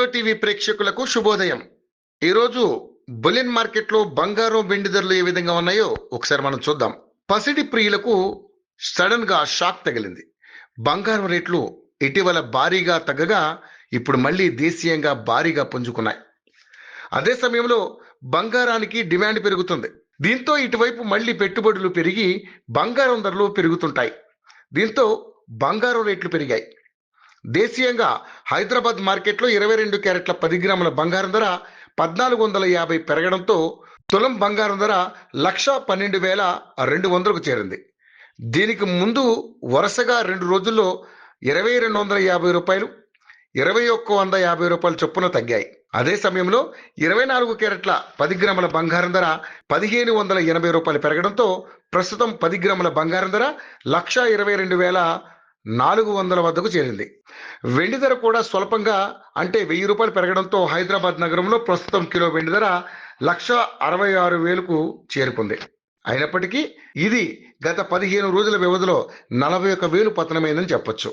తేజో టీవీ ప్రేక్షకులకు శుభోదయం. ఈరోజు బులియన్ మార్కెట్లో బంగారం వెండి ధరలు ఏ విధంగా ఉన్నాయో ఒకసారి మనం చూద్దాం. పసిడి ప్రియులకు సడన్ గా షాక్ తగిలింది. బంగారం రేట్లు ఇటీవల భారీగా తగ్గగా ఇప్పుడు మళ్ళీ దేశీయంగా భారీగా పుంజుకున్నాయి. అదే సమయంలో బంగారానికి డిమాండ్ పెరుగుతుంది. దీంతో ఇటువైపు మళ్ళీ పెట్టుబడులు పెరిగి బంగారం ధరలు పెరుగుతుంటాయి. దీంతో బంగారం రేట్లు పెరిగాయి. దేశీయంగా హైదరాబాద్ మార్కెట్లో 22 క్యారెట్ల 10 గ్రాముల బంగారం ధర 1450 పెరగడంతో తులం బంగారం ధర 1,12,200కు చేరింది. దీనికి ముందు వరుసగా 2 రోజుల్లో 2,250 రూపాయలు, 2,150 రూపాయల చొప్పున తగ్గాయి. అదే సమయంలో 24 క్యారెట్ల 10 గ్రాముల బంగారం ధర 1,580 రూపాయలు పెరగడంతో ప్రస్తుతం 10 గ్రాముల బంగారం ధర 1,22,400 వద్దకు చేరింది. వెండి ధర కూడా స్వల్పంగా అంటే 1,000 రూపాయలు పెరగడంతో హైదరాబాద్ నగరంలో ప్రస్తుతం కిలో వెండి ధర 1,66,000కు చేరుకుంది. అయినప్పటికీ ఇది గత 15 రోజుల వ్యవధిలో 41,000 పతనమైందని చెప్పొచ్చు.